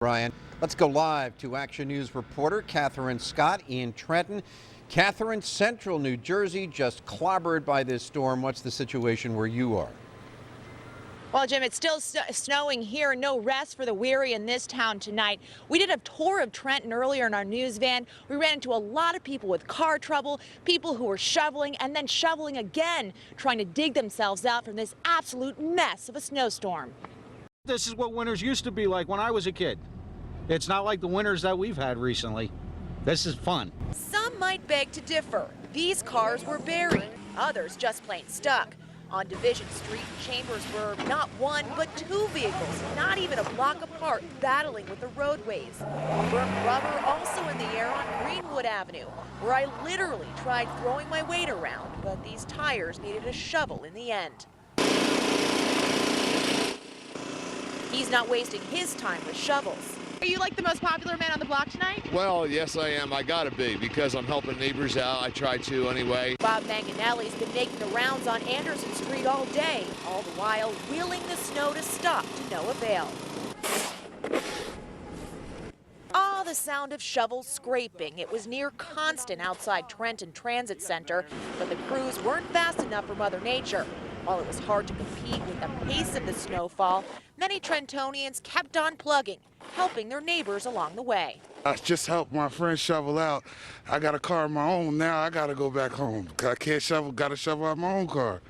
Brian, let's go live to Action News reporter Catherine Scott in Trenton. Catherine, Central New Jersey just clobbered by this storm. What's the situation where you are? Well, Jim, it's still snowing here. No rest for the weary in this town tonight. We did a tour of Trenton earlier in our news van. We ran into a lot of people with car trouble, people who were shoveling and then shoveling again, trying to dig themselves out from this absolute mess of a snowstorm. This is what winters used to be like when I was a kid. It's not like the winters that we've had recently. This is fun. Some might beg to differ. These cars were buried, others just plain stuck. On Division Street, Chambers were not one, but two vehicles, not even a block apart, battling with the roadways. Burnt rubber also in the air on Greenwood Avenue, where I literally tried throwing my weight around, but these tires needed a shovel in the end. He's not wasting his time with shovels. Are you like the most popular man on the block tonight? Well, yes, I am. I gotta be, because I'm helping neighbors out. I try to anyway. Bob Manganelli's been making the rounds on Anderson Street all day, all the while wheeling the snow to stop to no avail. Ah, the sound of shovels scraping. It was near constant outside Trenton Transit Center, but the crews weren't fast enough for Mother Nature. While it was hard to compete with the pace of the snowfall, many Trentonians kept on plugging, helping their neighbors along the way. I just helped my friend shovel out. I got a car of my own now. I got to go back home. I can't shovel, got to shovel out my own car.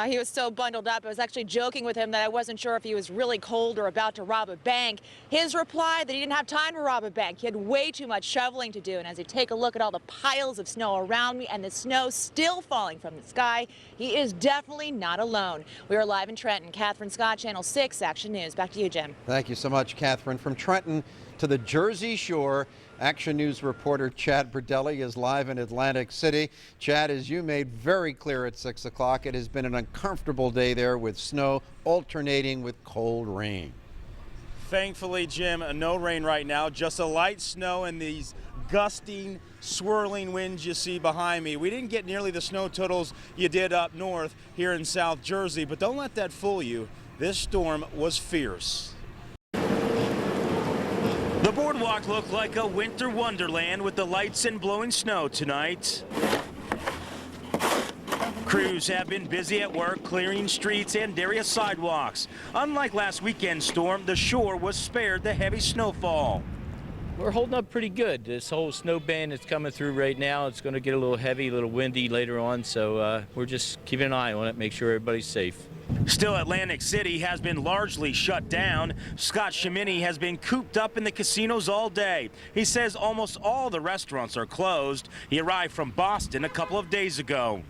He was so bundled up. I was actually joking with him that I wasn't sure if he was really cold or about to rob a bank. His reply that he didn't have time to rob a bank. He had way too much shoveling to do. And as you take a look at all the piles of snow around me and the snow still falling from the sky, he is definitely not alone. We are live in Trenton. Catherine Scott, Channel 6 Action News. Back to you, Jim. Thank you so much, Catherine. From Trenton to the Jersey Shore, Action News reporter Chad Berdelli is live in Atlantic City. Chad, as you made very clear at 6 o'clock, it has been an uncomfortable day there with snow alternating with cold rain. Thankfully, Jim, no rain right now, just a light snow and these gusting, swirling winds you see behind me. We didn't get nearly the snow totals you did up north here in South Jersey, but don't let that fool you. This storm was fierce. The boardwalk looked like a winter wonderland with the lights and blowing snow tonight. Crews have been busy at work clearing streets and area sidewalks. Unlike last weekend's storm, the shore was spared the heavy snowfall. We're holding up pretty good. This whole snow band that's coming through right now, it's going to get a little heavy, a little windy later on, so we're just keeping an eye on it, make sure everybody's safe. Still, Atlantic City has been largely shut down. Scott Shimini has been cooped up in the casinos all day. He says almost all the restaurants are closed. He arrived from Boston a couple of days ago.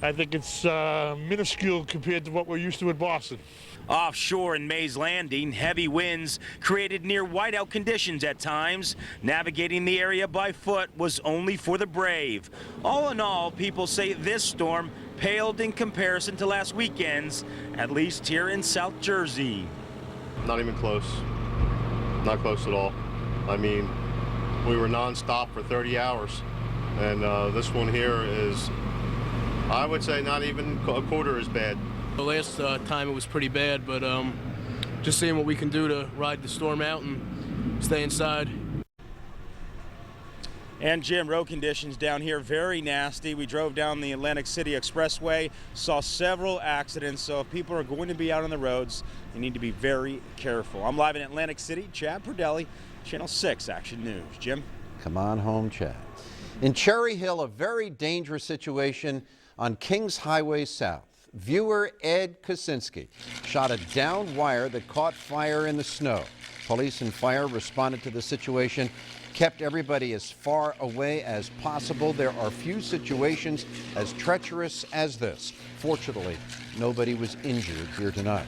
I think it's minuscule compared to what we're used to in Boston. Offshore in Mays Landing, heavy winds created near whiteout conditions at times. Navigating the area by foot was only for the brave. All in all, people say this storm paled in comparison to last weekend's, at least here in South Jersey. Not even close. Not close at all. I mean, we were nonstop for 30 hours, and this one here is, I would say, not even a quarter as bad. The last time it was pretty bad, but just seeing what we can do to ride the storm out and stay inside. And Jim, road conditions down here very nasty. We drove down the Atlantic City Expressway, saw several accidents, so if people are going to be out on the roads, you need to be very careful. I'm live in Atlantic City, Chad Berdelli, Channel 6 Action News. Jim? Come on home, Chad. In Cherry Hill, a very dangerous situation on Kings Highway South. Viewer Ed Kosinski shot a downed wire that caught fire in the snow. Police and fire responded to the situation, kept everybody as far away as possible. There are few situations as treacherous as this. Fortunately, nobody was injured here tonight.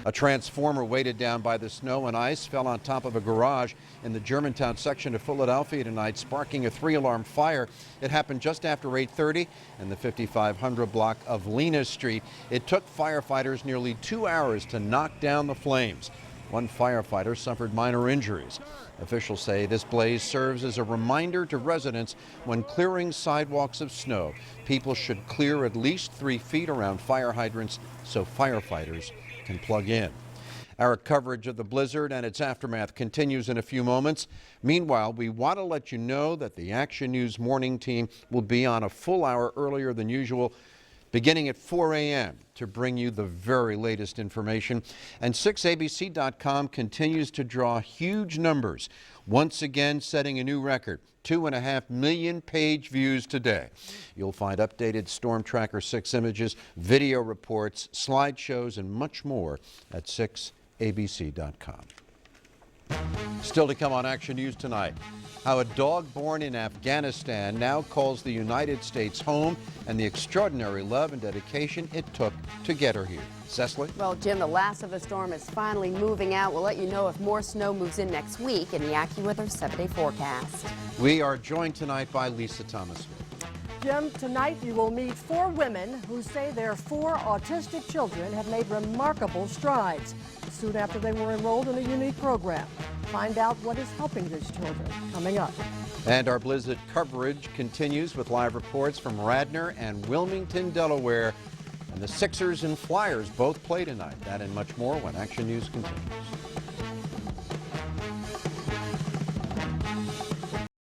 A transformer weighted down by the snow and ice fell on top of a garage in the Germantown section of Philadelphia tonight, sparking a 3-alarm fire. It happened just after 8:30 in the 5500 block of Lena Street. It took firefighters nearly 2 hours to knock down the flames. One firefighter suffered minor injuries. Officials say this blaze serves as a reminder to residents when clearing sidewalks of snow. People should clear at least 3 feet around fire hydrants so firefighters can plug in. Our coverage of the blizzard and its aftermath continues in a few moments. Meanwhile, we want to let you know that the Action News morning team will be on a full hour earlier than usual, beginning at 4 a.m. to bring you the very latest information. And 6abc.com continues to draw huge numbers, once again setting a new record. 2.5 million page views today. You'll find updated Storm Tracker 6 images, video reports, slideshows, and much more at 6abc.com. Still to come on Action News tonight, how a dog born in Afghanistan now calls the United States home and the extraordinary love and dedication it took to get her here. Cecily? Well, Jim, the last of the storm is finally moving out. We'll let you know if more snow moves in next week in the AccuWeather 7-day forecast. We are joined tonight by Lisa Thomas. Jim, tonight you will meet 4 women who say their 4 autistic children have made remarkable strides soon after they were enrolled in a unique program. Find out what is helping these children coming up. And our blizzard coverage continues with live reports from Radnor and Wilmington, Delaware. And the Sixers and Flyers both play tonight. That and much more when Action News continues.